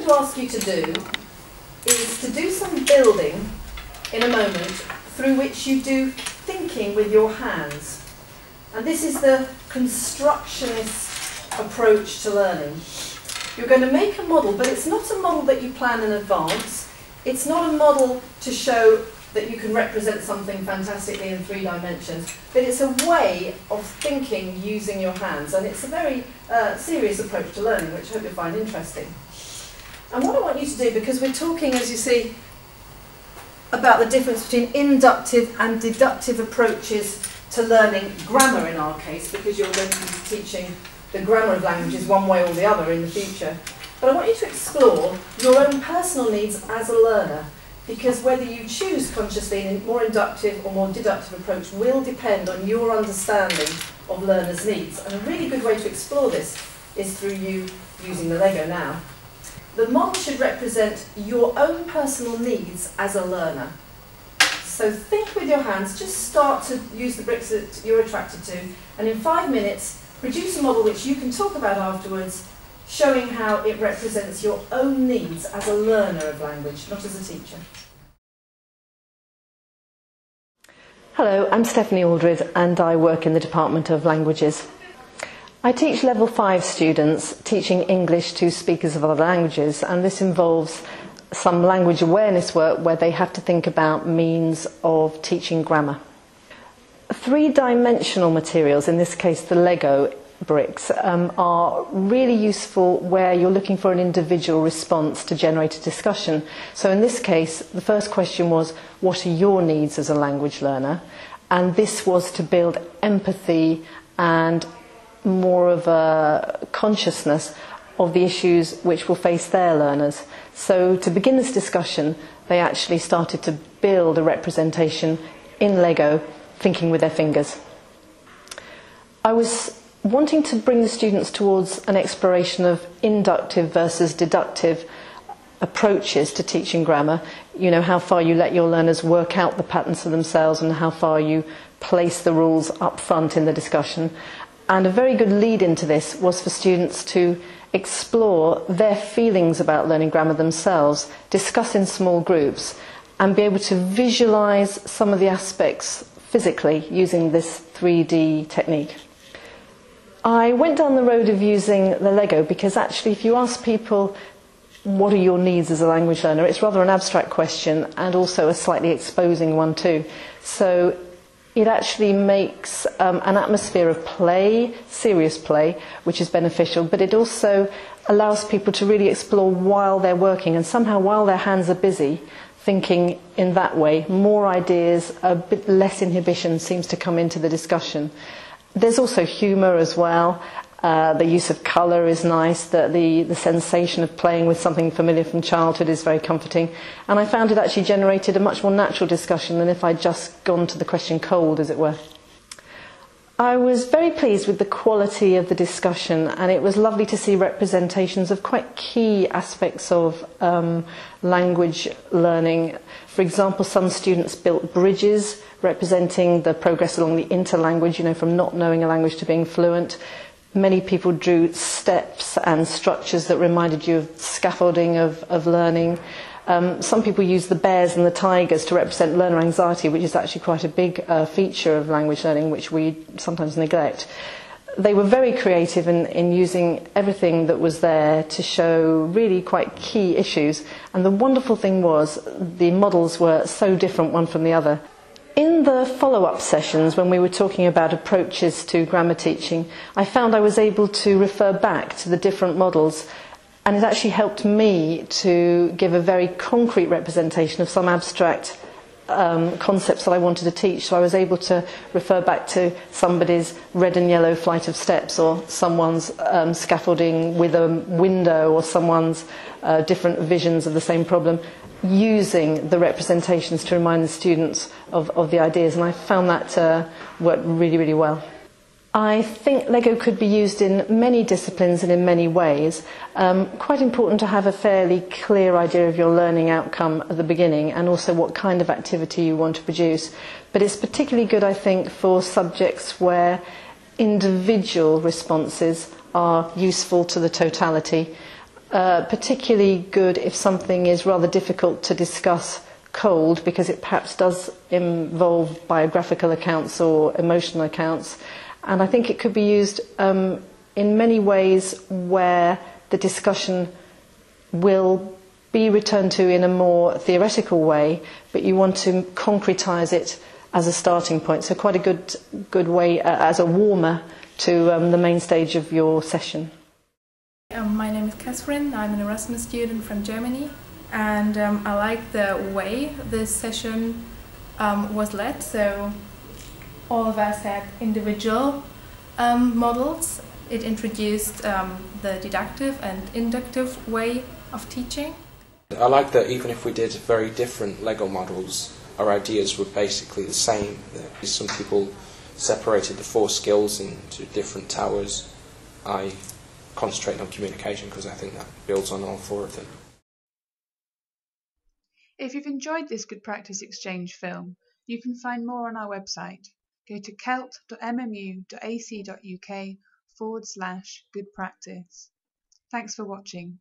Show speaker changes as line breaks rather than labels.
to ask you to do is to do some building in a moment through which you do thinking with your hands. And this is the constructionist approach to learning. You're going to make a model, but it's not a model that you plan in advance. It's not a model to show that you can represent something fantastically in 3 dimensions, but it's a way of thinking using your hands, and it's a very serious approach to learning, which I hope you'll find interesting. And what I want you to do, because we're talking, as you see, about the difference between inductive and deductive approaches to learning grammar in our case, because you're going to be teaching the grammar of languages one way or the other in the future. But I want you to explore your own personal needs as a learner, because whether you choose consciously a more inductive or more deductive approach will depend on your understanding of learners' needs. And a really good way to explore this is through you using the Lego now. The model should represent your own personal needs as a learner. So think with your hands, just start to use the bricks that you're attracted to, and in 5 minutes, produce a model which you can talk about afterwards, showing how it represents your own needs as a learner of language, not as a teacher.
Hello, I'm Stephanie Aldred and I work in the Department of Languages. I teach Level 5 students teaching English to speakers of other languages, and this involves some language awareness work where they have to think about means of teaching grammar. 3-dimensional materials, in this case the Lego bricks, are really useful where you're looking for an individual response to generate a discussion. So in this case, the first question was, what are your needs as a language learner? And this was to build empathy and more of a consciousness of the issues which will face their learners. So to begin this discussion, they actually started to build a representation in Lego, thinking with their fingers. I was wanting to bring the students towards an exploration of inductive versus deductive approaches to teaching grammar. You know, how far you let your learners work out the patterns for themselves and how far you place the rules up front in the discussion. And a very good lead into this was for students to explore their feelings about learning grammar themselves, discuss in small groups, and be able to visualize some of the aspects physically using this 3D technique. I went down the road of using the Lego because actually if you ask people what are your needs as a language learner, it's rather an abstract question and also a slightly exposing one too. So it actually makes an atmosphere of play, serious play, which is beneficial, but it also allows people to really explore while they're working, and somehow while their hands are busy, thinking in that way, more ideas, a bit less inhibition seems to come into the discussion. There's also humour as well. The use of colour is nice, the sensation of playing with something familiar from childhood is very comforting, and I found it actually generated a much more natural discussion than if I'd just gone to the question cold, as it were. I was very pleased with the quality of the discussion, and it was lovely to see representations of quite key aspects of language learning. For example, some students built bridges representing the progress along the interlanguage, you know, from not knowing a language to being fluent. Many people drew steps and structures that reminded you of scaffolding of learning. Some people used the bears and the tigers to represent learner anxiety, which is actually quite a big feature of language learning, which we sometimes neglect. They were very creative in using everything that was there to show really quite key issues. And the wonderful thing was the models were so different one from the other. In the follow-up sessions, when we were talking about approaches to grammar teaching, I found I was able to refer back to the different models, and it actually helped me to give a very concrete representation of some abstract concepts that I wanted to teach. So I was able to refer back to somebody's red and yellow flight of steps, or someone's scaffolding with a window, or someone's different visions of the same problem, using the representations to remind the students of the ideas, and I found that worked really, really well. I think Lego could be used in many disciplines and in many ways. Quite important to have a fairly clear idea of your learning outcome at the beginning, and also what kind of activity you want to produce. But it's particularly good, I think, for subjects where individual responses are useful to the totality. particularly good if something is rather difficult to discuss cold, because it perhaps does involve biographical accounts or emotional accounts. And I think it could be used in many ways where the discussion will be returned to in a more theoretical way, but you want to concretise it as a starting point. So quite a good way as a warmer to the main stage of your session.
My name is Catherine. I'm an Erasmus student from Germany, and I like the way this session was led. So all of us had individual models. It introduced the deductive and inductive way of teaching.
I like that even if we did very different Lego models, our ideas were basically the same. Some people separated the 4 skills into different towers. I concentrate on communication because I think that builds on all 4 of them.
If you've enjoyed this Good Practice Exchange film, you can find more on our website. Go to celt.mmu.ac.uk/goodpractice. Thanks for watching.